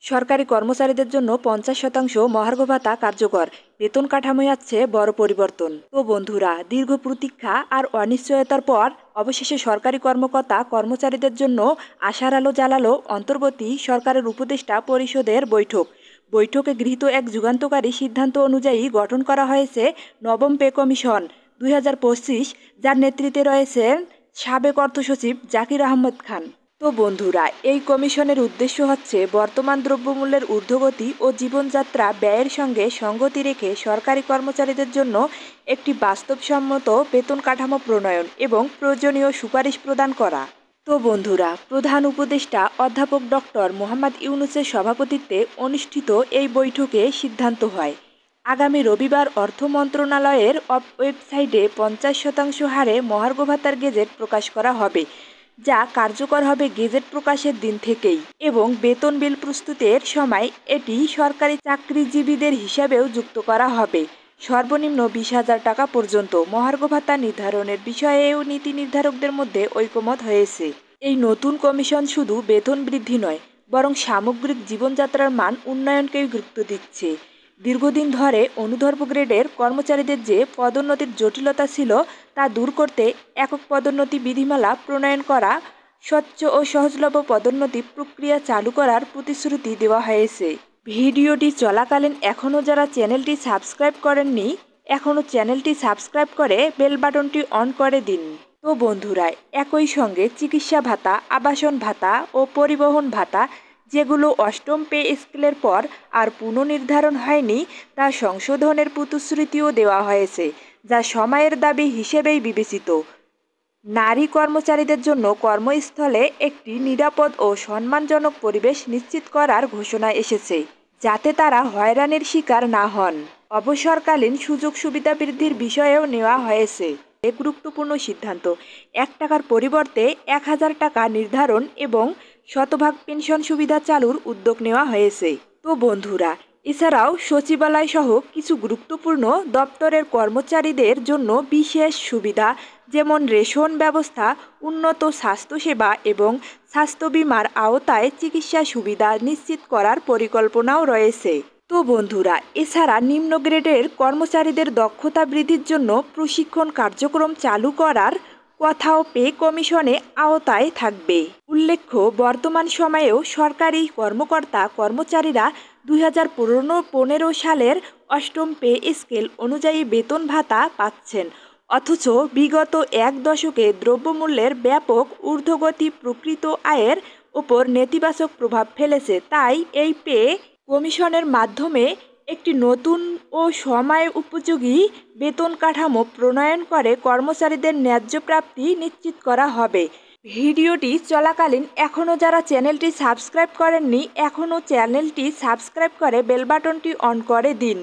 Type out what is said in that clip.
সরকারি কর্মচারীদের জন্য 50% মহার্ঘ ভাতা কার্যকর। বেতন কাঠামোয় আসছে বড় পরিবর্তন। তো বন্ধুরা, দীর্ঘ প্রতীক্ষা আর অনিশ্চয়তার পর অবশেষে সরকারি কর্মচারীদের জন্য আশার আলো জ্বালালো অন্তর্বর্তী সরকারের উপদেষ্টা পরিষদের বৈঠকে গৃহীত এক যুগান্তকারী সিদ্ধান্ত অনুযায়ী গঠন করা হয়েছে নবম পে কমিশন 2025, যার নেতৃত্বে রয়েছেন সাবেক অর্থ সচিব জাকির আহমেদ খান। তো বন্ধুরা, এই কমিশনের উদ্দেশ্য হচ্ছে বর্তমান দ্রব্যমূল্যের ঊর্ধ্বগতি ও জীবনযাত্রা ব্যয়ের সঙ্গে সঙ্গতি রেখে সরকারি কর্মচারীদের জন্য একটি বাস্তবসম্মত বেতন কাঠামো প্রণয়ন এবং প্রয়োজনীয় সুপারিশ প্রদান করা। তো বন্ধুরা, প্রধান উপদেষ্টা অধ্যাপক ডক্টর মোহাম্মদ ইউনূসের সভাপতিত্বে অনুষ্ঠিত এই বৈঠকে সিদ্ধান্ত হয় আগামী রবিবার অর্থ মন্ত্রণালয়ের ওয়েবসাইটে 50% হারে মহার্ঘ ভাতার গেজেট প্রকাশ করা হবে, যা কার্যকর হবে গেজেট প্রকাশের দিন থেকেই, এবং বেতন বিল প্রস্তুতের সময় এটি সরকারি চাকরিজীবীদের হিসাবেও যুক্ত করা হবে। সর্বনিম্ন 20,000 টাকা পর্যন্ত মহার্ঘ ভাতা নির্ধারণের বিষয়েও নীতি নির্ধারকদের মধ্যে ঐকমত হয়েছে। এই নতুন কমিশন শুধু বেতন বৃদ্ধি নয়, বরং সামগ্রিক জীবনযাত্রার মান উন্নয়নকেই গুরুত্ব দিচ্ছে। দীর্ঘদিন ধরে অনুর্ধ্ব গ্রেডের কর্মচারীদের যে পদোন্নতির জটিলতা ছিল তা দূর করতে একক পদোন্নতি বিধিমালা প্রণয়ন করা, স্বচ্ছ ও সহজলভ্য পদোন্নতি প্রক্রিয়া চালু করার প্রতিশ্রুতি দেওয়া হয়েছে। ভিডিওটি চলাকালীন এখনও যারা চ্যানেলটি সাবস্ক্রাইব করেননি, এখনও চ্যানেলটি সাবস্ক্রাইব করে বেল বাটনটি অন করে দিন। তো বন্ধুরা, একই সঙ্গে চিকিৎসা ভাতা, আবাসন ভাতা ও পরিবহন ভাতা, যেগুলো অষ্টম পে স্কেলের পর আর পুনর্নির্ধারণ হয়নি, তা সংশোধনের প্রতিশ্রুতিও দেওয়া হয়েছে, যা সময়ের দাবি হিসেবেই বিবেচিত। নারী কর্মচারীদের জন্য কর্মস্থলে একটি নিরাপদ ও সম্মানজনক পরিবেশ নিশ্চিত করার ঘোষণা এসেছে, যাতে তারা হয়রানির শিকার না হন। অবসরকালীন সুযোগ সুবিধা বৃদ্ধির বিষয়েও নেওয়া হয়েছে এক গুরুত্বপূর্ণ সিদ্ধান্ত। 1 টাকার পরিবর্তে 1,000 টাকা নির্ধারণ এবং শতভাগ পেনশন সুবিধা চালুর উদ্যোগ নেওয়া হয়েছে। তো বন্ধুরা, এছাড়াও সচিবালয় সহ কিছু গুরুত্বপূর্ণ দপ্তরের কর্মচারীদের জন্য বিশেষ সুবিধা, যেমন রেশন ব্যবস্থা, উন্নত স্বাস্থ্যসেবা এবং স্বাস্থ্য বিমার আওতায় চিকিৎসা সুবিধা নিশ্চিত করার পরিকল্পনাও রয়েছে। তো বন্ধুরা, এছাড়া নিম্ন গ্রেডের কর্মচারীদের দক্ষতা বৃদ্ধির জন্য প্রশিক্ষণ কার্যক্রম চালু করার কথাও পে কমিশনে আওতায় থাকবে। উল্লেখ্য, বর্তমান সময়েও সরকারি কর্মচারীরা 2015 সালের অষ্টম পে স্কেল অনুযায়ী বেতন ভাতা পাচ্ছেন, অথচ বিগত এক দশকে দ্রব্যমূল্যের ব্যাপক ঊর্ধ্বগতি প্রকৃত আয়ের ওপর নেতিবাচক প্রভাব ফেলেছে। তাই এই পে কমিশনের মাধ্যমে একটি নতুন ও সময় উপযোগী বেতন কাঠামো প্রণয়ন করে কর্মচারীদের ন্যায্য প্রাপ্তি নিশ্চিত করা হবে। ভিডিওটি চলাকালীন এখনও যারা চ্যানেলটি সাবস্ক্রাইব করেননি, এখনও চ্যানেলটি সাবস্ক্রাইব করে বেল বাটনটি অন করে দিন।